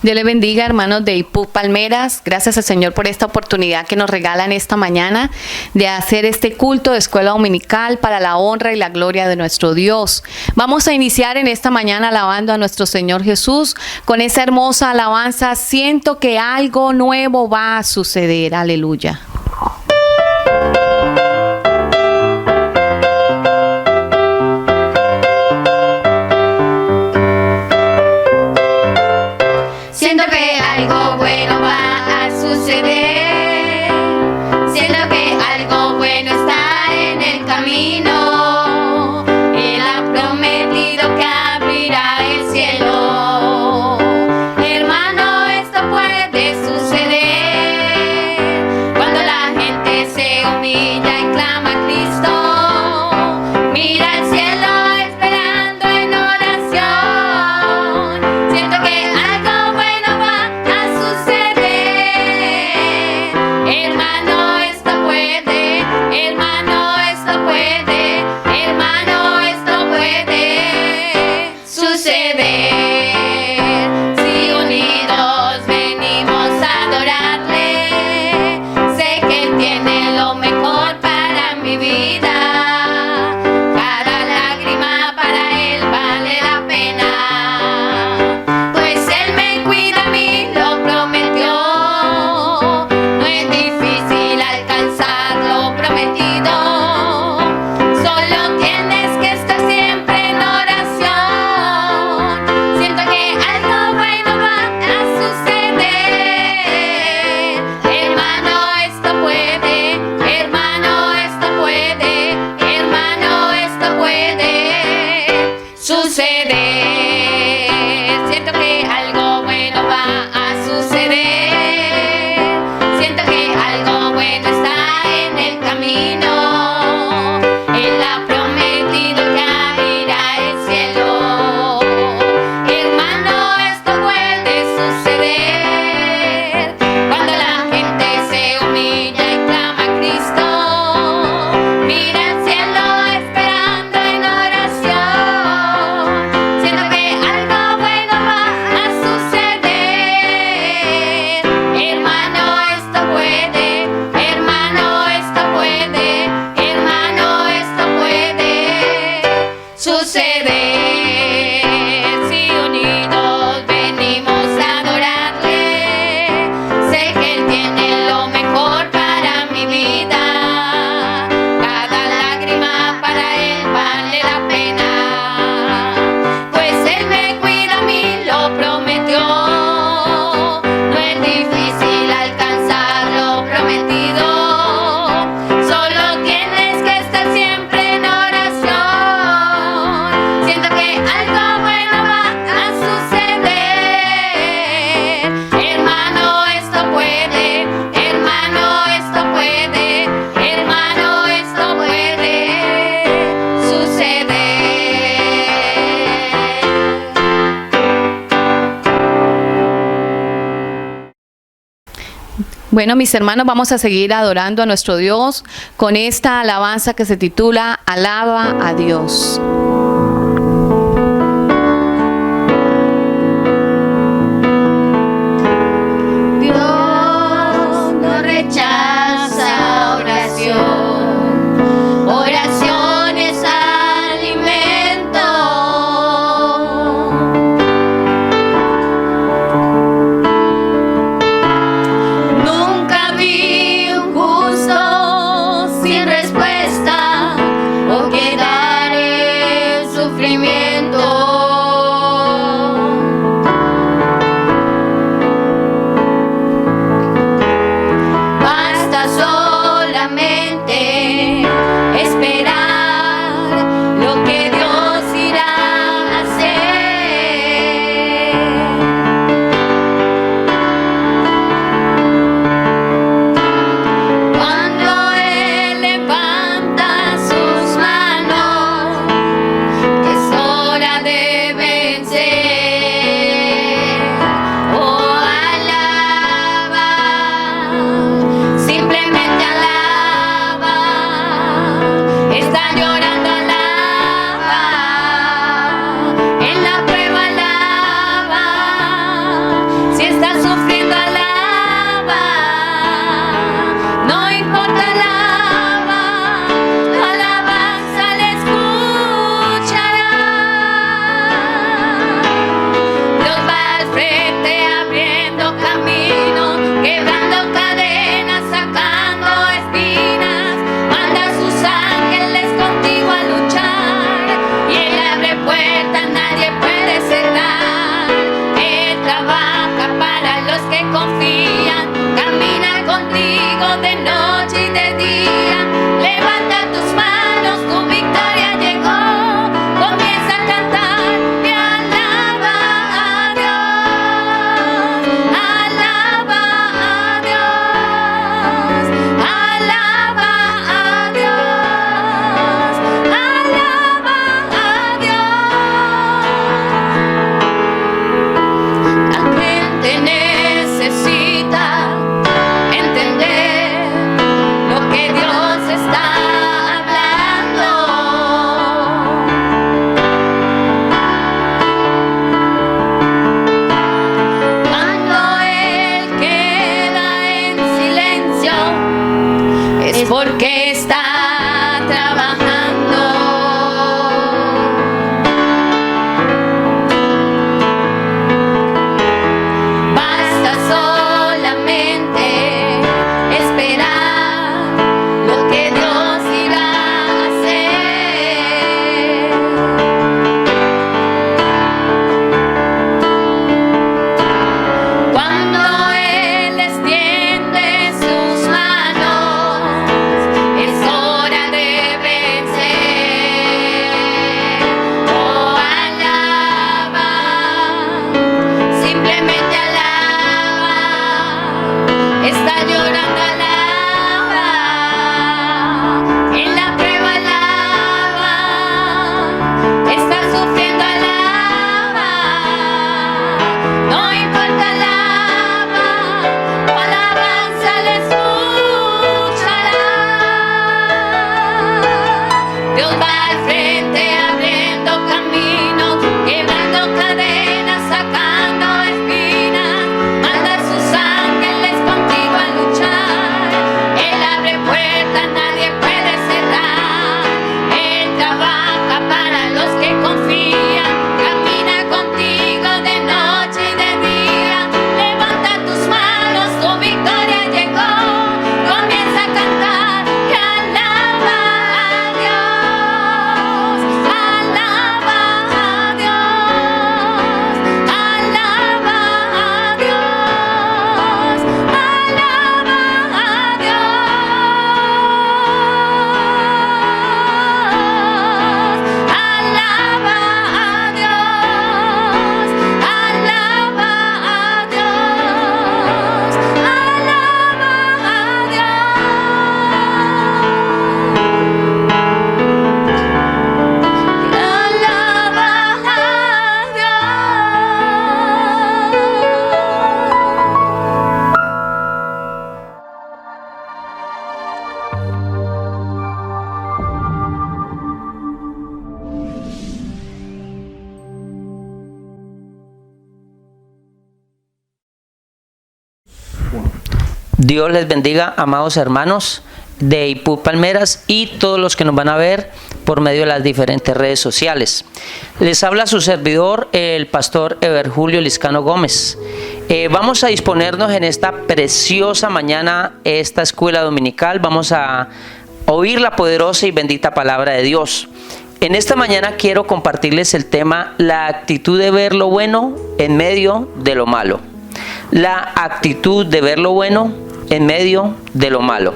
Dios le bendiga, hermanos de IPUC Palmeras. Gracias al Señor por esta oportunidad que nos regalan esta mañana de hacer este culto de escuela dominical para la honra y la gloria de nuestro Dios. Vamos a iniciar en esta mañana alabando a nuestro Señor Jesús con esa hermosa alabanza. Siento que algo nuevo va a suceder. Aleluya. Siento que algo bueno va a suceder. Siento que algo bueno está en el camino. Él ha prometido que abrirá el cielo. Hermano, esto puede suceder cuando la gente se humilla y clama a Cristo. Mira al cielo esperando en oración. Siento que algo bueno va a suceder. Hermano, esto puede. Hermano, esto puede. Hermano, esto puede suceder. Si unidos venimos a adorarle, sé que Él tiene lo mejor para mi vida. Cada lágrima para Él vale la pena, pues Él me cuida a mí, lo prometió. No es difícil alcanzar lo prometido, solo tienes que estar siempre en oración. Siento que algo bueno va a suceder. Hermano, esto puede. Hermano, esto puede. Hermano, esto puede suceder. Siento que algo bueno va a suceder. Siento que algo bueno está en el camino. Él ha prometido que abrirá el cielo. Hermano, esto puede suceder cuando la gente se humilla y clama a Cristo. Mira al cielo esperando en oración. Siento que algo bueno va a suceder. Hermano, esto puede. Hermano, esto puede. Hermano, esto puede suceder. Si unidos venimos a adorarle, sé que Él tiene lo mejor para mi vida. Cada lágrima para Él vale la pena, pues Él me cuida a mí, lo prometió. No es difícil alcanzar lo prometido, solo tienes que estar siempre en oración. Siento que algo bueno va a suceder. Hermano, esto puede. Hermano, esto puede. Hermano, esto puede suceder. Bueno, mis hermanos, vamos a seguir adorando a nuestro Dios con esta alabanza que se titula Alaba a Dios. Dios no rechaza oración. Oración es alimento. Nunca vi un justo sin respuesta o quedar noche y de día. Levanta tus manos, tu victoria llegó. Comienza a cantar y alaba a Dios. Alaba a Dios. Alaba a Dios. Alaba a Dios. La gente necesita entender lo que Dios está hablando. Cuando Él queda en silencio es porque está trabajando. Basta solamente esperar lo que Dios irá a hacer. Cuando Él extiende sus manos, es hora de vencer. Oh, alaba, simplemente alaba. Está llorando, alaba. En la prueba, alaba. Está sufriendo, alaba. No importa, alaba. Tu alabanza le escuchará. Dios va al frente abriendo caminos, quebrando cadenas, sacando espinas. Manda a sus ángeles contigo a luchar. Él abre puertas, nadie puede cerrar. Él trabaja para los que confían. Camina contigo de noche y de día. Levanta tus manos, tu victoria llegó. Comienza a cantar y alaba a Dios. Alaba a Dios. Alaba a Dios. Alaba a Dios. Alaba a Dios. Alaba a Dios. Alaba Dios les bendiga, amados hermanos de IPU Palmeras y todos los que nos van a ver por medio de las diferentes redes sociales. Les habla su servidor, el pastor Ever Julio Liscano Gómez. Vamos a disponernos en esta preciosa mañana, esta escuela dominical. Vamos a oír la poderosa y bendita palabra de Dios. En esta mañana quiero compartirles el tema, la actitud de ver lo bueno en medio de lo malo. La actitud de ver lo bueno en medio de lo malo.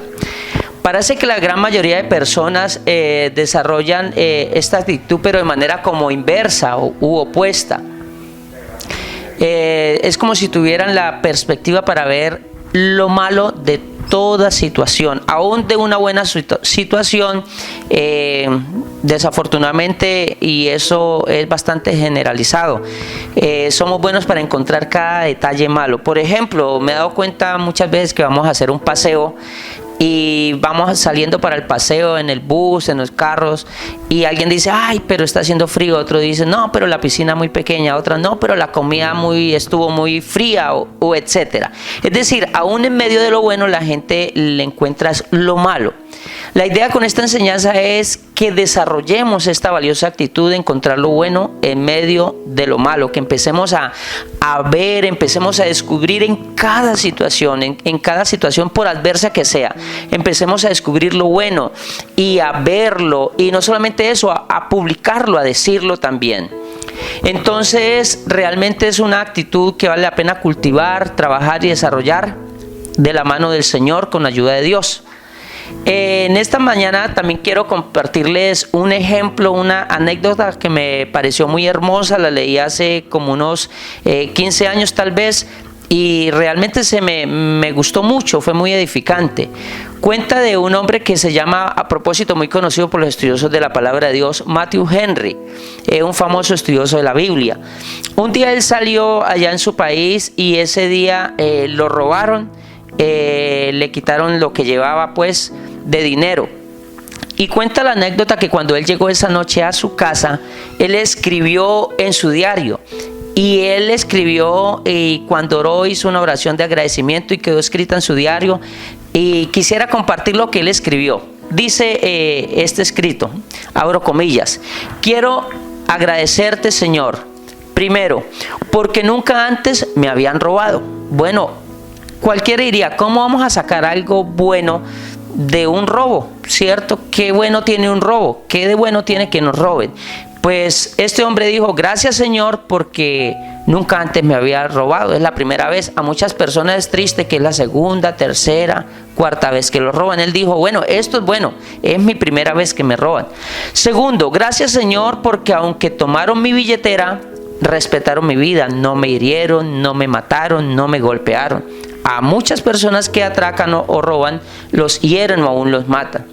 Parece que la gran mayoría de personas desarrollan esta actitud, pero de manera como inversa u opuesta. Es como si tuvieran la perspectiva para ver lo malo de toda situación, aún de una buena situación. Desafortunadamente, y eso es bastante generalizado, somos buenos para encontrar cada detalle malo. Por ejemplo, me he dado cuenta muchas veces que vamos a hacer un paseo y vamos saliendo para el paseo en el bus, en los carros, y alguien dice, ay, pero está haciendo frío. Otro dice, no, pero la piscina muy pequeña. Otra, no, pero la comida estuvo muy fría, o etcétera. Es decir, aún en medio de lo bueno, la gente le encuentra lo malo. La idea con esta enseñanza es que desarrollemos esta valiosa actitud de encontrar lo bueno en medio de lo malo, que empecemos a ver, empecemos a descubrir en cada situación, en cada situación por adversa que sea, empecemos a descubrir lo bueno y a verlo, y no solamente eso, a publicarlo, a decirlo también. Entonces, realmente es una actitud que vale la pena cultivar, trabajar y desarrollar de la mano del Señor con ayuda de Dios. En esta mañana también quiero compartirles un ejemplo, una anécdota que me pareció muy hermosa. La leí hace como unos 15 años tal vez, y realmente me gustó mucho, fue muy edificante. Cuenta de un hombre que se llama, a propósito, muy conocido por los estudiosos de la palabra de Dios, Matthew Henry, un famoso estudioso de la Biblia. Un día él salió allá en su país y ese día lo robaron, le quitaron lo que llevaba pues de dinero. Y cuenta la anécdota que cuando él llegó esa noche a su casa, él escribió en su diario. Y él escribió, y cuando oró hizo una oración de agradecimiento y quedó escrita en su diario. Y quisiera compartir lo que él escribió. Dice este escrito, abro comillas: quiero agradecerte, Señor, primero, porque nunca antes me habían robado. Bueno, cualquiera diría, ¿cómo vamos a sacar algo bueno de un robo? ¿Cierto? ¿Qué bueno tiene un robo? ¿Qué de bueno tiene que nos roben? Pues este hombre dijo, gracias Señor, porque nunca antes me había robado, es la primera vez. A muchas personas es triste que es la segunda, tercera, cuarta vez que lo roban. Él dijo, bueno, esto es bueno, es mi primera vez que me roban. Segundo, gracias Señor, porque aunque tomaron mi billetera, respetaron mi vida, no me hirieron, no me mataron, no me golpearon. A muchas personas que atracan o roban, los hieren o aún los matan.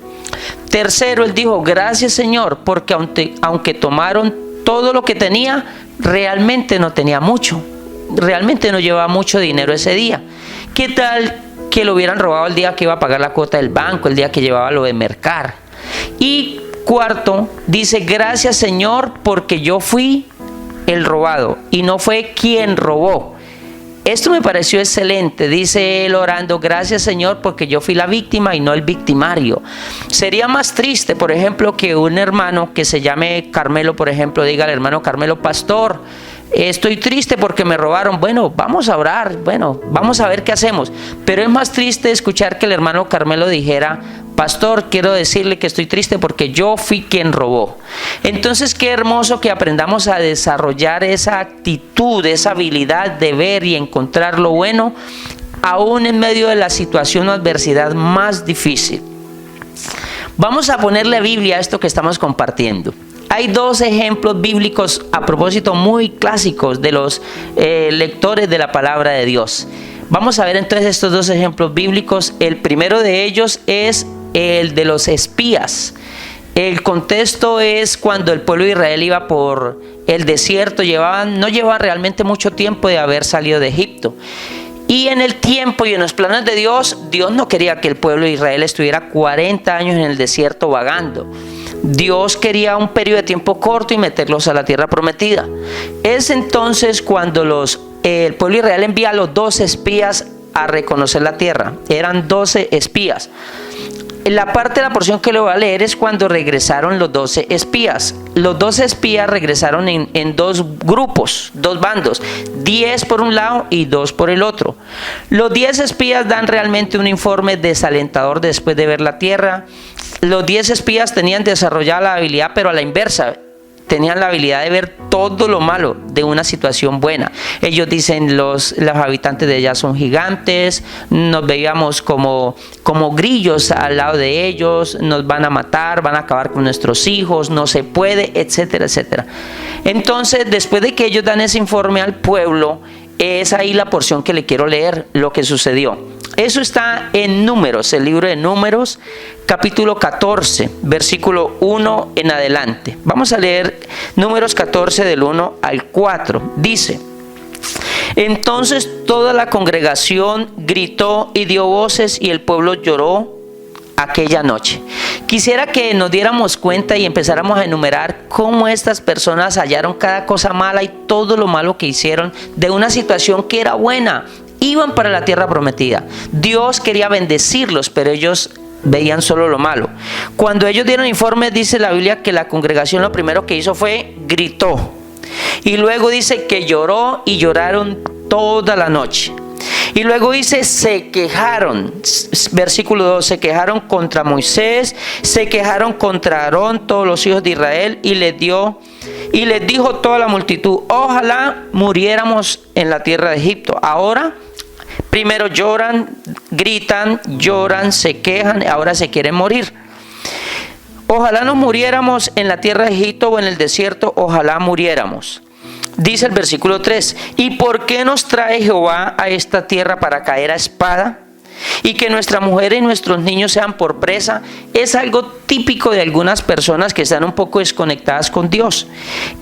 Tercero, él dijo, gracias Señor, porque aunque tomaron todo lo que tenía, realmente no tenía mucho. Realmente no llevaba mucho dinero ese día. ¿Qué tal que lo hubieran robado el día que iba a pagar la cuota del banco, el día que llevaba lo de mercar? Y cuarto, dice, gracias Señor, porque yo fui el robado y no fue quien robó. Esto me pareció excelente, dice él orando, gracias Señor, porque yo fui la víctima y no el victimario. Sería más triste, por ejemplo, que un hermano que se llame Carmelo, por ejemplo, diga al hermano Carmelo, pastor, estoy triste porque me robaron. Bueno, vamos a orar, bueno, vamos a ver qué hacemos. Pero es más triste escuchar que el hermano Carmelo dijera, pastor, quiero decirle que estoy triste porque yo fui quien robó. Entonces, qué hermoso que aprendamos a desarrollar esa actitud, esa habilidad de ver y encontrar lo bueno, aún en medio de la situación o adversidad más difícil. Vamos a ponerle Biblia a esto que estamos compartiendo. Hay dos ejemplos bíblicos a propósito muy clásicos de los lectores de la palabra de Dios. Vamos a ver entonces estos dos ejemplos bíblicos. El primero de ellos es el de los espías. El contexto es cuando el pueblo de Israel iba por el desierto, no llevaban realmente mucho tiempo de haber salido de Egipto. Y en el tiempo y en los planes de Dios, Dios no quería que el pueblo de Israel estuviera 40 años en el desierto vagando. Dios quería un periodo de tiempo corto y meterlos a la tierra prometida. Es entonces cuando el pueblo de Israel envía a los 12 espías a reconocer la tierra. Eran 12 espías. La parte de la porción que le voy a leer es cuando regresaron los 12 espías. Los 12 espías regresaron en dos grupos, dos bandos, 10 por un lado y 2 por el otro. Los 10 espías dan realmente un informe desalentador después de ver la tierra. Los 10 espías tenían desarrollada la habilidad, pero a la inversa. Tenían la habilidad de ver todo lo malo de una situación buena. Ellos dicen, los habitantes de allá son gigantes, nos veíamos como grillos al lado de ellos, nos van a matar, van a acabar con nuestros hijos, no se puede, etcétera, etcétera. Entonces, después de que ellos dan ese informe al pueblo, es ahí la porción que le quiero leer, lo que sucedió. Eso está en Números, el libro de Números, capítulo 14, versículo 1 en adelante. Vamos a leer Números 14 del 1 al 4. Dice, entonces toda la congregación gritó y dio voces y el pueblo lloró aquella noche. Quisiera que nos diéramos cuenta y empezáramos a enumerar cómo estas personas hallaron cada cosa mala y todo lo malo que hicieron de una situación que era buena. Iban para la tierra prometida. Dios quería bendecirlos, pero ellos veían solo lo malo. Cuando ellos dieron informes, dice la Biblia que la congregación lo primero que hizo fue gritó. Y luego dice que lloró y lloraron toda la noche. Y luego dice, se quejaron, versículo 2, se quejaron contra Moisés, se quejaron contra Aarón, todos los hijos de Israel, y les dijo toda la multitud, ojalá muriéramos en la tierra de Egipto. Ahora, Primero lloran, gritan, lloran, se quejan, ahora se quieren morir. Ojalá nos muriéramos en la tierra de Egipto o en el desierto, ojalá muriéramos. Dice el versículo 3, ¿y por qué nos trae Jehová a esta tierra para caer a espada? Y que nuestras mujeres y nuestros niños sean por presa. Es algo típico de algunas personas que están un poco desconectadas con Dios.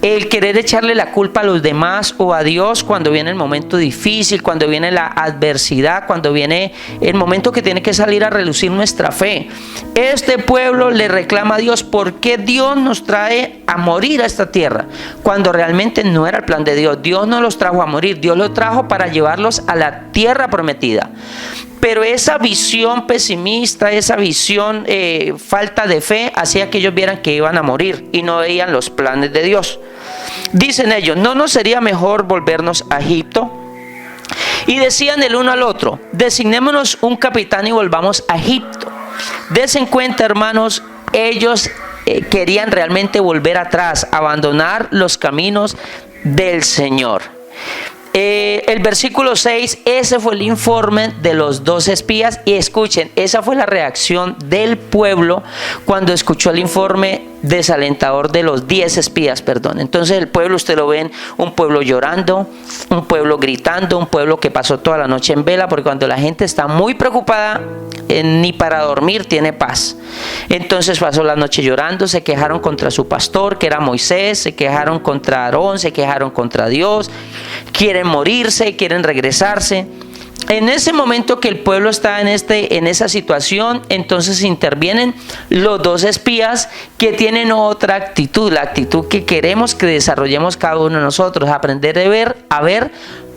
El querer echarle la culpa a los demás o a Dios cuando viene el momento difícil, cuando viene la adversidad, cuando viene el momento que tiene que salir a relucir nuestra fe. Este pueblo le reclama a Dios: ¿por qué Dios nos trae a morir a esta tierra? Cuando realmente no era el plan de Dios. Dios no los trajo a morir, Dios los trajo para llevarlos a la tierra prometida. Pero esa visión pesimista, esa visión falta de fe, hacía que ellos vieran que iban a morir y no veían los planes de Dios. Dicen ellos: ¿no nos sería mejor volvernos a Egipto? Y decían el uno al otro: designémonos un capitán y volvamos a Egipto. Desen cuenta, hermanos, ellos querían realmente volver atrás, abandonar los caminos del Señor. El versículo 6, ese fue el informe de los 2 espías, y escuchen, esa fue la reacción del pueblo cuando escuchó el informe desalentador de los 10 espías, perdón. Entonces el pueblo, usted lo ven, un pueblo llorando, un pueblo gritando, un pueblo que pasó toda la noche en vela, porque cuando la gente está muy preocupada, ni para dormir tiene paz. Entonces pasó la noche llorando, se quejaron contra su pastor, que era Moisés, se quejaron contra Aarón, se quejaron contra Dios, quieren morirse, quieren regresarse. En ese momento que el pueblo está en esa situación, entonces intervienen los 2 espías que tienen otra actitud, la actitud que queremos que desarrollemos cada uno de nosotros, aprender a ver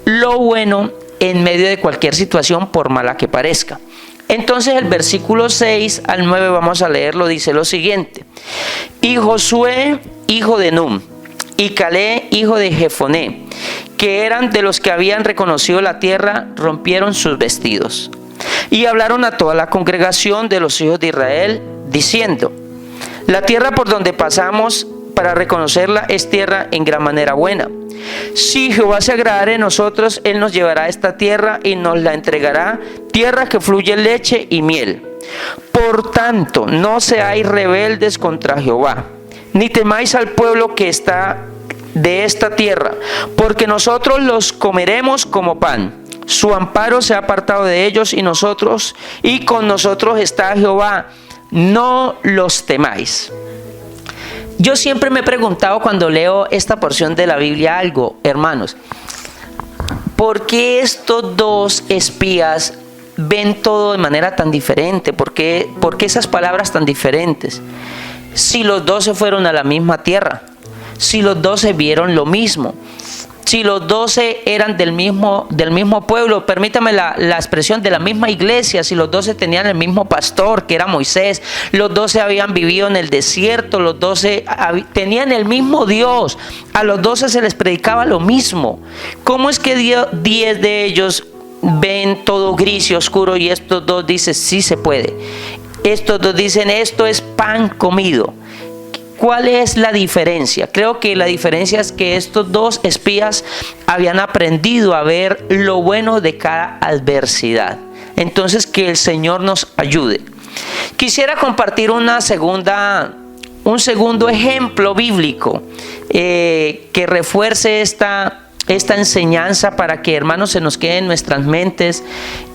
lo bueno en medio de cualquier situación, por mala que parezca. Entonces el versículo 6 al 9 vamos a leerlo, dice lo siguiente: y Josué, hijo de Nun, y Caleb, hijo de Jefoné, que eran de los que habían reconocido la tierra, rompieron sus vestidos y hablaron a toda la congregación de los hijos de Israel, diciendo: la tierra por donde pasamos para reconocerla es tierra en gran manera buena. Si Jehová se agradare de nosotros, Él nos llevará a esta tierra y nos la entregará, tierra que fluye leche y miel. Por tanto, no seáis rebeldes contra Jehová, ni temáis al pueblo que está de esta tierra, porque nosotros los comeremos como pan. Su amparo se ha apartado de ellos y con nosotros está Jehová. No los temáis. Yo siempre me he preguntado cuando leo esta porción de la Biblia algo, hermanos: ¿por qué estos 2 espías ven todo de manera tan diferente? ¿Por qué esas palabras tan diferentes? Si los 2 se fueron a la misma tierra, si los 12 vieron lo mismo, si los 12 eran del mismo pueblo, permítame la expresión, de la misma iglesia, si los 12 tenían el mismo pastor que era Moisés, los 12 habían vivido en el desierto, los 12 tenían el mismo Dios, a los 12 se les predicaba lo mismo. ¿Cómo es que 10 de ellos ven todo gris y oscuro y estos 2 dicen sí se puede? Estos 2 dicen esto es pan comido. ¿Cuál es la diferencia? Creo que la diferencia es que estos 2 espías habían aprendido a ver lo bueno de cada adversidad. Entonces, que el Señor nos ayude. Quisiera compartir un segundo ejemplo bíblico que refuerce esta enseñanza, para que, hermanos, se nos quede en nuestras mentes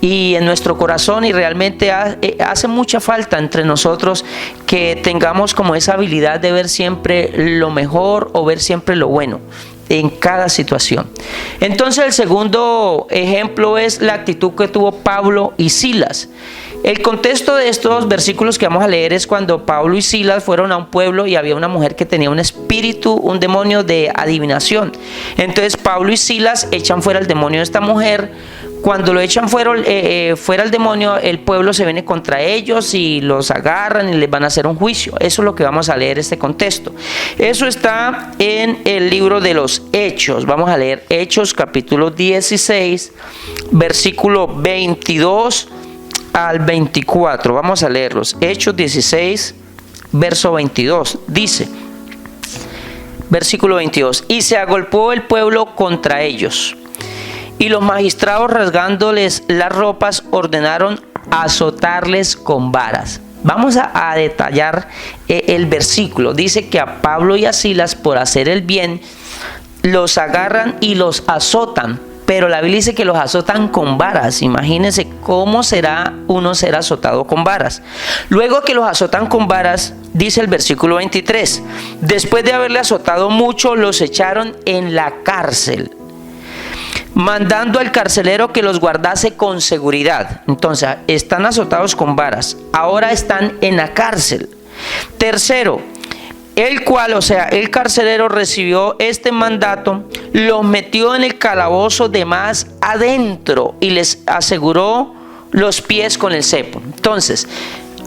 y en nuestro corazón, y realmente hace mucha falta entre nosotros que tengamos como esa habilidad de ver siempre lo mejor o ver siempre lo bueno en cada situación. Entonces el segundo ejemplo es la actitud que tuvo Pablo y Silas. El contexto de estos versículos que vamos a leer es cuando Pablo y Silas fueron a un pueblo y había una mujer que tenía un espíritu, un demonio de adivinación. Entonces Pablo y Silas echan fuera el demonio de esta mujer. Cuando lo echan fuera el demonio, el pueblo se viene contra ellos y los agarran y les van a hacer un juicio. Eso es lo que vamos a leer, este contexto. Eso está en el libro de los Hechos. Vamos a leer Hechos capítulo 16, versículo 22 al 24. Vamos a leerlos. Hechos 16, verso 22. Dice, versículo 22: y se agolpó el pueblo contra ellos, Y los magistrados, rasgándoles las ropas, ordenaron azotarles con varas. Vamos a detallar el versículo. Dice que a Pablo y a Silas, por hacer el bien, los agarran y los azotan. Pero la Biblia dice que los azotan con varas. Imagínense cómo será uno ser azotado con varas. Luego que los azotan con varas, dice el versículo 23, después de haberle azotado mucho, los echaron en la cárcel, mandando al carcelero que los guardase con seguridad. Entonces, están azotados con varas, ahora están en la cárcel. Tercero, el cual, o sea, el carcelero recibió este mandato, los metió en el calabozo de más adentro y les aseguró los pies con el cepo. Entonces,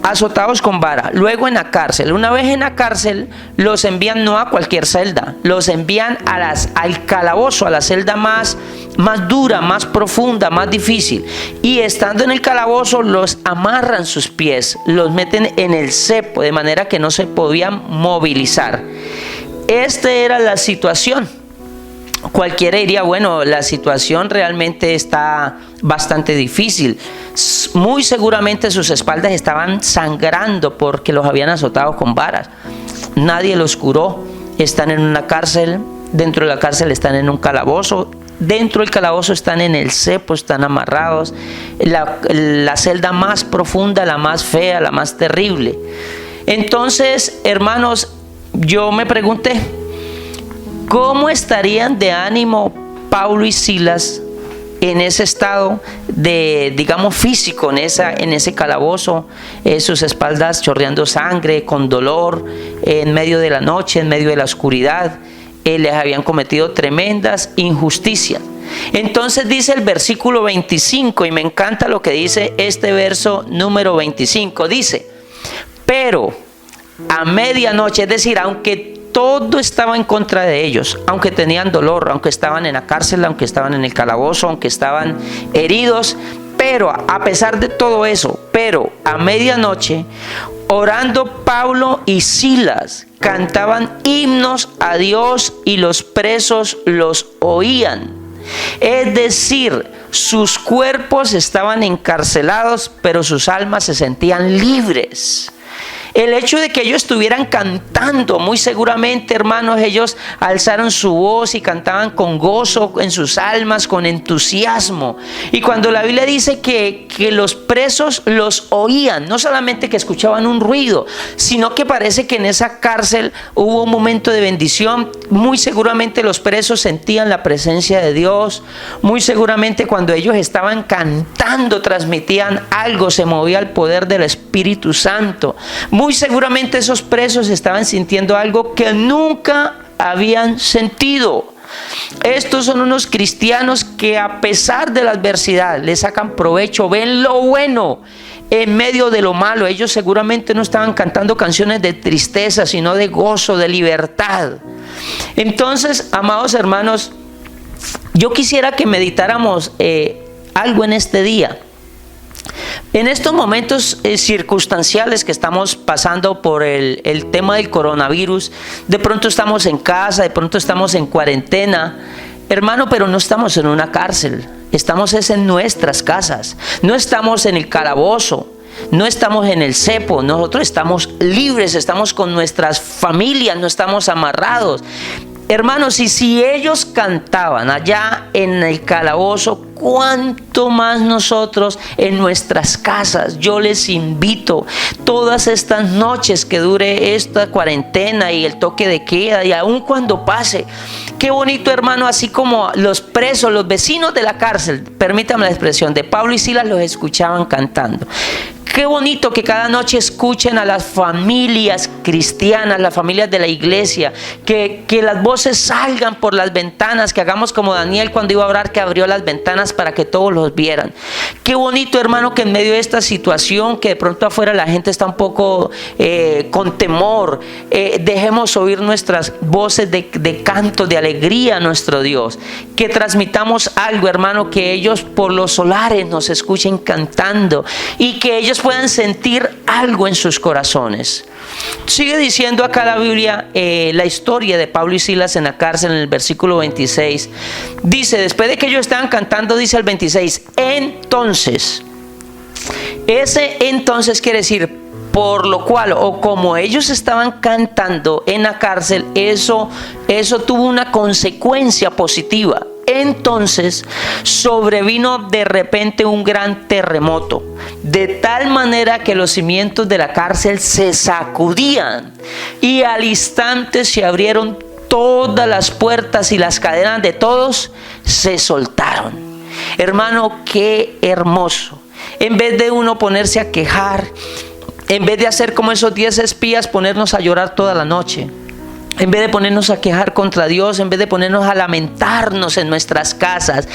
azotados con vara, luego en la cárcel. Una vez en la cárcel, los envían no a cualquier celda, los envían al calabozo, a la celda más dura, más profunda, más difícil. Y estando en el calabozo, los amarran sus pies, los meten en el cepo, de manera que no se podían movilizar. Esta era la situación. Cualquiera diría, bueno, la situación realmente está bastante difícil. Muy seguramente sus espaldas estaban sangrando porque los habían azotado con varas. Nadie los curó. Están en una cárcel, dentro de la cárcel están en un calabozo, dentro del calabozo están en el cepo, están amarrados. La celda más profunda, la más fea, la más terrible. Entonces, hermanos, yo me pregunté, ¿cómo estarían de ánimo Pablo y Silas en ese estado de, digamos, físico, en ese calabozo, sus espaldas chorreando sangre, con dolor, en medio de la noche, en medio de la oscuridad? Les habían cometido tremendas injusticias. Entonces dice el versículo 25, y me encanta lo que dice este verso número 25, dice, pero a medianoche, es decir, aunque todo estaba en contra de ellos, aunque tenían dolor, aunque estaban en la cárcel, aunque estaban en el calabozo, aunque estaban heridos, pero a pesar de todo eso, pero a medianoche, orando Pablo y Silas, cantaban himnos a Dios y los presos los oían. Es decir, sus cuerpos estaban encarcelados, pero sus almas se sentían libres. El hecho de que ellos estuvieran cantando, muy seguramente, hermanos, ellos alzaron su voz y cantaban con gozo en sus almas, con entusiasmo. Y cuando la Biblia dice que los presos los oían, no solamente que escuchaban un ruido, sino que parece que en esa cárcel hubo un momento de bendición. Muy seguramente los presos sentían la presencia de Dios. Muy seguramente cuando ellos estaban cantando, transmitían algo, se movía el poder del Espíritu Santo. Muy seguramente esos presos estaban sintiendo algo que nunca habían sentido. Estos son unos cristianos que, a pesar de la adversidad, le sacan provecho, ven lo bueno en medio de lo malo. Ellos seguramente no estaban cantando canciones de tristeza, sino de gozo, de libertad. Entonces, amados hermanos, yo quisiera que meditáramos algo en este día. En estos momentos circunstanciales que estamos pasando por el tema del coronavirus, de pronto estamos en casa, de pronto estamos en cuarentena, hermano, pero no estamos en una cárcel, estamos en nuestras casas, no estamos en el calabozo, no estamos en el cepo, nosotros estamos libres, estamos con nuestras familias, no estamos amarrados. Hermanos, y si ellos cantaban allá en el calabozo, ¿cuánto más nosotros en nuestras casas? Yo les invito, todas estas noches que dure esta cuarentena y el toque de queda, y aun cuando pase, qué bonito, hermano, así como los presos, los vecinos de la cárcel, permítame la expresión, de Pablo y Silas, los escuchaban cantando. Qué bonito que cada noche escuchen a las familias cristianas, las familias de la iglesia, que las voces salgan por las ventanas, que hagamos como Daniel cuando iba a orar, que abrió las ventanas para que todos los vieran. Qué bonito, hermano, que en medio de esta situación, que de pronto afuera la gente está un poco con temor, dejemos oír nuestras voces de canto, de alegría a nuestro Dios. Que transmitamos algo, hermano, que ellos por los solares nos escuchen cantando, y que ellos puedan sentir algo en sus corazones. Sigue diciendo acá la Biblia la historia de Pablo y Silas en la cárcel en el versículo 26. Dice, después de que ellos estaban cantando, dice el 26, entonces, ese entonces quiere decir, por lo cual, o como ellos estaban cantando en la cárcel, eso tuvo una consecuencia positiva. Entonces sobrevino de repente un gran terremoto, de tal manera que los cimientos de la cárcel se sacudían y al instante se abrieron todas las puertas y las cadenas de todos se soltaron. Hermano, qué hermoso. En vez de uno ponerse a quejar, en vez de hacer como esos 10 espías, ponernos a llorar toda la noche, en vez de ponernos a quejar contra Dios, en vez de ponernos a lamentarnos en nuestras casas,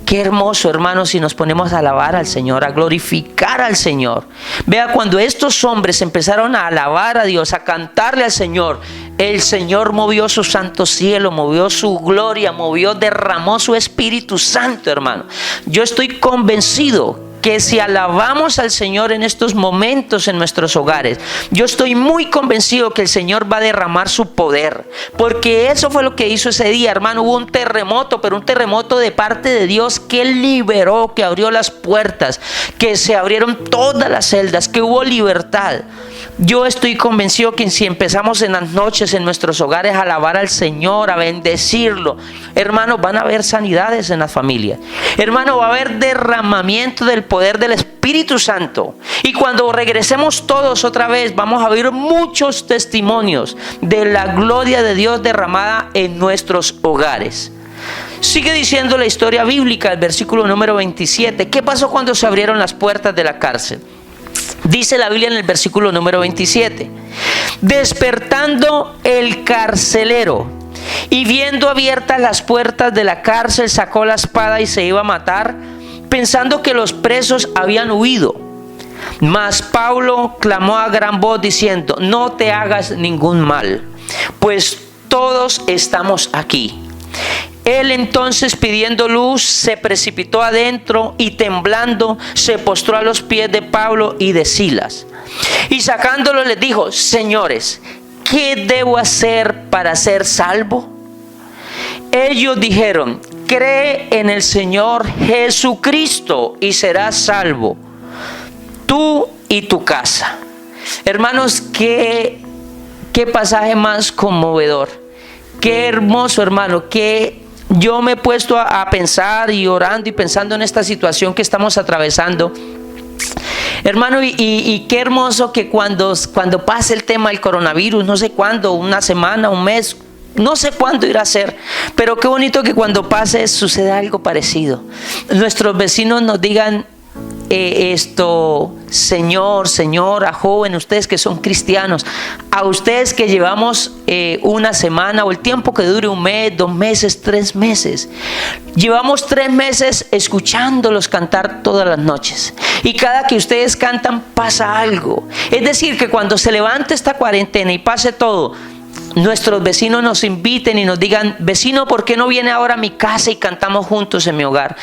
qué hermoso, hermano, si nos ponemos a alabar al Señor, a glorificar al Señor. Vea, cuando estos hombres empezaron a alabar a Dios, a cantarle al Señor, el Señor movió su santo cielo, movió su gloria, derramó su Espíritu Santo, hermano. Yo estoy convencido que si alabamos al Señor en estos momentos en nuestros hogares, yo estoy muy convencido que el Señor va a derramar su poder, porque eso fue lo que hizo ese día, hermano. Hubo un terremoto, pero un terremoto de parte de Dios que liberó, que abrió las puertas, que se abrieron todas las celdas, que hubo libertad. Yo estoy convencido que si empezamos en las noches en nuestros hogares a alabar al Señor, a bendecirlo, hermanos, van a haber sanidades en las familias. Hermano, va a haber derramamiento del poder del Espíritu Santo. Y cuando regresemos todos otra vez, vamos a oír muchos testimonios de la gloria de Dios derramada en nuestros hogares. Sigue diciendo la historia bíblica, el versículo número 27. ¿Qué pasó cuando se abrieron las puertas de la cárcel? Dice la Biblia en el versículo número 27, despertando el carcelero y viendo abiertas las puertas de la cárcel, sacó la espada y se iba a matar, pensando que los presos habían huido. Mas Pablo clamó a gran voz diciendo, no te hagas ningún mal, pues todos estamos aquí. Él entonces, pidiendo luz, se precipitó adentro y temblando se postró a los pies de Pablo y de Silas. Y sacándolo les dijo, señores, ¿qué debo hacer para ser salvo? Ellos dijeron, cree en el Señor Jesucristo y serás salvo, tú y tu casa. Hermanos, qué pasaje más conmovedor. Qué hermoso, hermano, que yo me he puesto a pensar y orando y pensando en esta situación que estamos atravesando. Hermano, y qué hermoso que cuando pase el tema del coronavirus, no sé cuándo, una semana, un mes, no sé cuándo irá a ser, pero qué bonito que cuando pase suceda algo parecido. Nuestros vecinos nos digan, Señor, señora, joven, ustedes que son cristianos, a ustedes que llevamos una semana o el tiempo que dure, un mes, 2 meses, 3 meses, llevamos 3 meses escuchándolos cantar todas las noches, y cada que ustedes cantan pasa algo. Es decir, que cuando se levante esta cuarentena y pase todo, nuestros vecinos nos inviten y nos digan, vecino, ¿por qué no viene ahora a mi casa y cantamos juntos en mi hogar?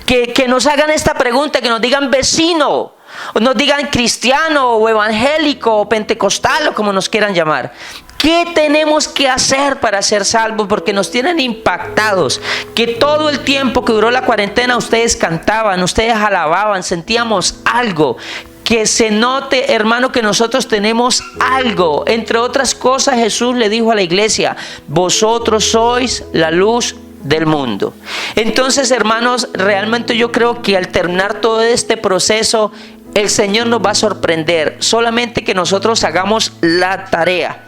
Que nos hagan esta pregunta, que nos digan vecino, o nos digan cristiano o evangélico o pentecostal o como nos quieran llamar. ¿Qué tenemos que hacer para ser salvos? Porque nos tienen impactados, que todo el tiempo que duró la cuarentena ustedes cantaban, ustedes alababan, sentíamos algo. Que se note, hermano, que nosotros tenemos algo. Entre otras cosas, Jesús le dijo a la iglesia, vosotros sois la luz del mundo. Entonces, hermanos, realmente yo creo que al terminar todo este proceso, el Señor nos va a sorprender. Solamente que nosotros hagamos la tarea.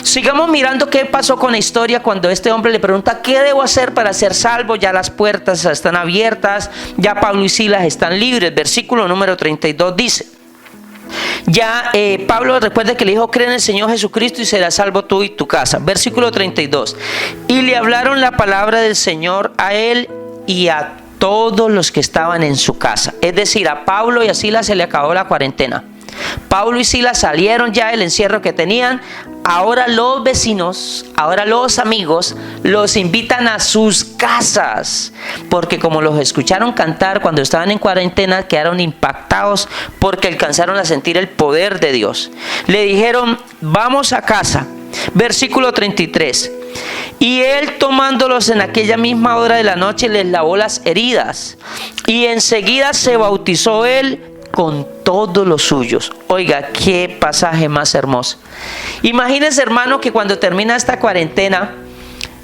Sigamos mirando qué pasó con la historia cuando este hombre le pregunta, ¿qué debo hacer para ser salvo? Ya las puertas están abiertas, ya Pablo y Silas están libres. Versículo número 32 dice, ya Pablo, recuerda que le dijo, cree en el Señor Jesucristo y serás salvo tú y tu casa. Versículo 32, y le hablaron la palabra del Señor a él y a todos los que estaban en su casa. Es decir, a Pablo y a Silas se le acabó la cuarentena. Pablo y Silas salieron ya del encierro que tenían, ahora los vecinos, ahora los amigos, los invitan a sus casas, porque como los escucharon cantar cuando estaban en cuarentena, quedaron impactados porque alcanzaron a sentir el poder de Dios. Le dijeron, vamos a casa. Versículo 33. Y él, tomándolos en aquella misma hora de la noche, les lavó las heridas, y enseguida se bautizó él con todos los suyos. Oiga, qué pasaje más hermoso. Imagínense, hermano, que cuando termina esta cuarentena,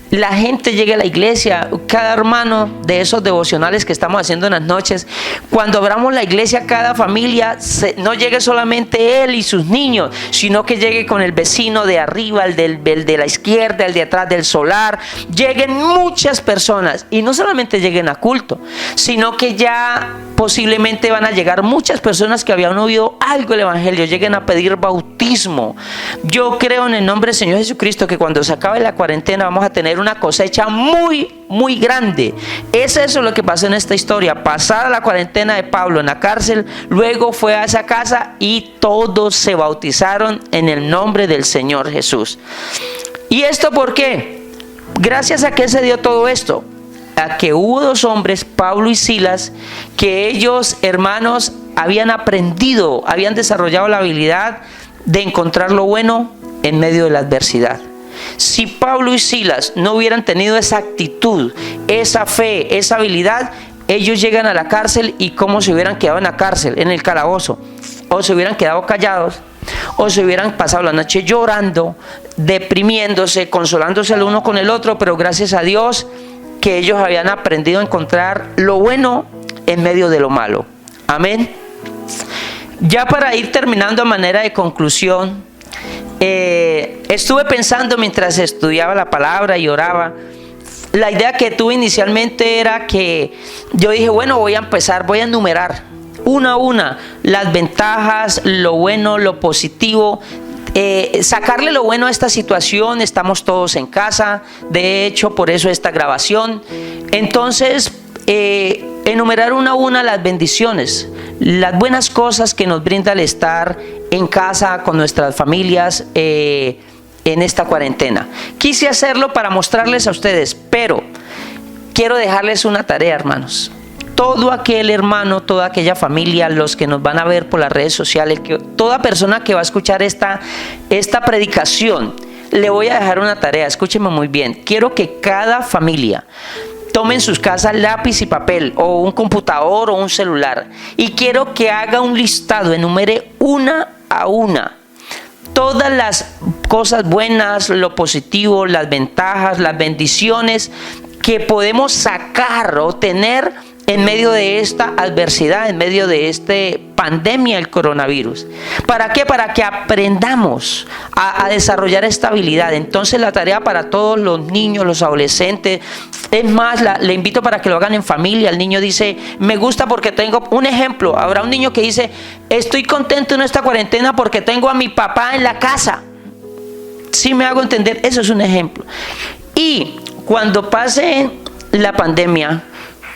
la gente llegue a la iglesia, cada hermano de esos devocionales que estamos haciendo en las noches, cuando abramos la iglesia, cada familia, no llegue solamente él y sus niños, sino que llegue con el vecino de arriba, el de la izquierda, el de atrás del solar, lleguen muchas personas, y no solamente lleguen a culto, sino que ya posiblemente van a llegar muchas personas que habían oído algo del evangelio, lleguen a pedir bautismo. Yo creo en el nombre del Señor Jesucristo que cuando se acabe la cuarentena vamos a tener una cosecha muy, muy grande. Es eso lo que pasó en esta historia. Pasada la cuarentena de Pablo en la cárcel, luego fue a esa casa y todos se bautizaron en el nombre del Señor Jesús. ¿Y esto por qué? Gracias a qué se dio todo esto. A que hubo dos hombres, Pablo y Silas, que ellos, hermanos, habían aprendido, habían desarrollado la habilidad de encontrar lo bueno en medio de la adversidad. Si Pablo y Silas no hubieran tenido esa actitud, esa fe, esa habilidad, ellos llegan a la cárcel y ¿cómo se hubieran quedado en la cárcel, en el calabozo? O se hubieran quedado callados, o se hubieran pasado la noche llorando, deprimiéndose, consolándose el uno con el otro, pero gracias a Dios que ellos habían aprendido a encontrar lo bueno en medio de lo malo. Amén. Ya para ir terminando a manera de conclusión, estuve pensando mientras estudiaba la palabra y oraba. La idea que tuve inicialmente era que yo dije, bueno, voy a empezar, voy a enumerar una a una las ventajas, lo bueno, lo positivo, sacarle lo bueno a esta situación. Estamos todos en casa, de hecho por eso esta grabación. Entonces enumerar una a una las bendiciones, las buenas cosas que nos brinda el estar en casa con nuestras familias en esta cuarentena. Quise hacerlo para mostrarles a ustedes, pero quiero dejarles una tarea, hermanos. Todo aquel hermano, toda aquella familia, los que nos van a ver por las redes sociales, toda persona que va a escuchar esta predicación, le voy a dejar una tarea. Escúchenme muy bien. Quiero que cada familia tome en sus casas lápiz y papel, o un computador o un celular, y quiero que haga un listado, enumere una a una todas las cosas buenas, lo positivo, las ventajas, las bendiciones que podemos sacar o tener en medio de esta adversidad, en medio de esta pandemia, el coronavirus. ¿Para qué? Para que aprendamos a desarrollar esta habilidad. Entonces la tarea para todos los niños, los adolescentes, es más, le invito para que lo hagan en familia. El niño dice, me gusta porque tengo un ejemplo. Habrá un niño que dice, estoy contento en esta cuarentena porque tengo a mi papá en la casa. ¿Sí me hago entender? Eso es un ejemplo. Y cuando pase la pandemia,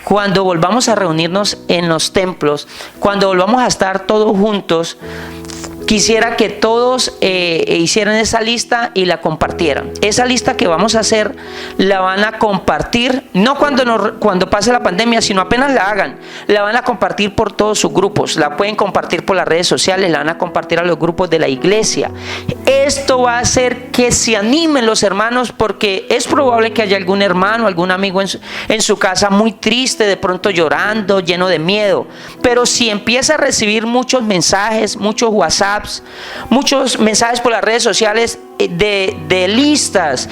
cuando volvamos a reunirnos en los templos, cuando volvamos a estar todos juntos, quisiera que todos hicieran esa lista y la compartieran. Esa lista que vamos a hacer la van a compartir, no cuando pase la pandemia, sino apenas la hagan. La van a compartir por todos sus grupos, la pueden compartir por las redes sociales, la van a compartir a los grupos de la iglesia. Esto va a hacer que se animen los hermanos, porque es probable que haya algún hermano, algún amigo en su casa muy triste, de pronto llorando, lleno de miedo. Pero si empieza a recibir muchos mensajes, muchos WhatsApp, muchos mensajes por las redes sociales de listas,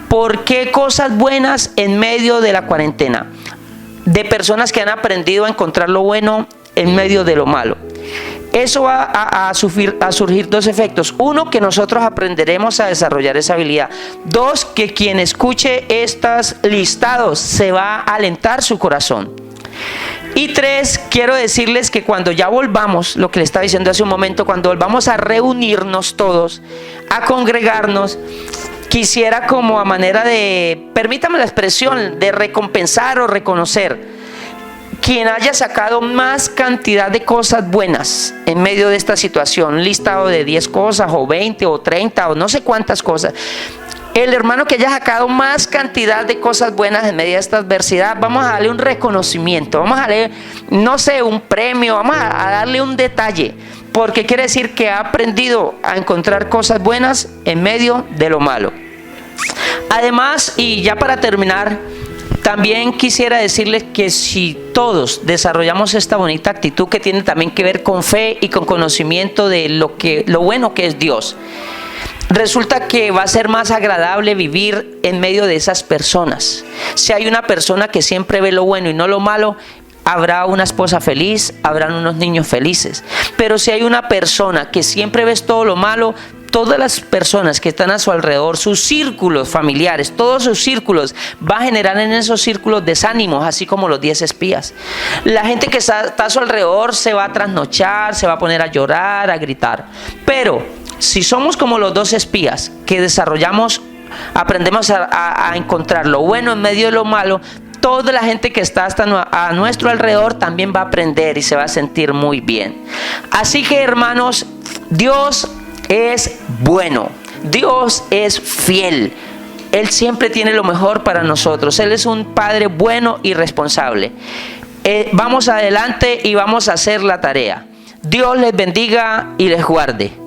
por qué cosas buenas en medio de la cuarentena, de personas que han aprendido a encontrar lo bueno en medio de lo malo. Eso va a surgir dos efectos. Uno, que nosotros aprenderemos a desarrollar esa habilidad. Dos, que quien escuche estos listados se va a alentar su corazón. Y tres, quiero decirles que cuando ya volvamos, lo que le estaba diciendo hace un momento, cuando volvamos a reunirnos todos, a congregarnos, quisiera, como a manera de, permítame la expresión, de recompensar o reconocer, quien haya sacado más cantidad de cosas buenas en medio de esta situación, un listado de 10 cosas o 20 o 30 o no sé cuántas cosas. El hermano que haya sacado más cantidad de cosas buenas en medio de esta adversidad, vamos a darle un reconocimiento, vamos a darle, no sé, un premio, vamos a darle un detalle, porque quiere decir que ha aprendido a encontrar cosas buenas en medio de lo malo. Además, y ya para terminar, también quisiera decirles que si todos desarrollamos esta bonita actitud que tiene también que ver con fe y con conocimiento de lo bueno que es Dios, resulta que va a ser más agradable vivir en medio de esas personas. Si hay una persona que siempre ve lo bueno y no lo malo, habrá una esposa feliz, habrán unos niños felices. Pero si hay una persona que siempre ves todo lo malo, todas las personas que están a su alrededor, sus círculos familiares, todos sus círculos, va a generar en esos círculos desánimos, así como los 10 espías. La gente que está a su alrededor se va a trasnochar, se va a poner a llorar, a gritar. Pero si somos como los 2 espías que aprendemos a encontrar lo bueno en medio de lo malo, toda la gente que está a nuestro alrededor también va a aprender y se va a sentir muy bien. Así que, hermanos, Dios es bueno, Dios es fiel, Él siempre tiene lo mejor para nosotros, Él es un Padre bueno y responsable. Vamos adelante y vamos a hacer la tarea. Dios les bendiga y les guarde.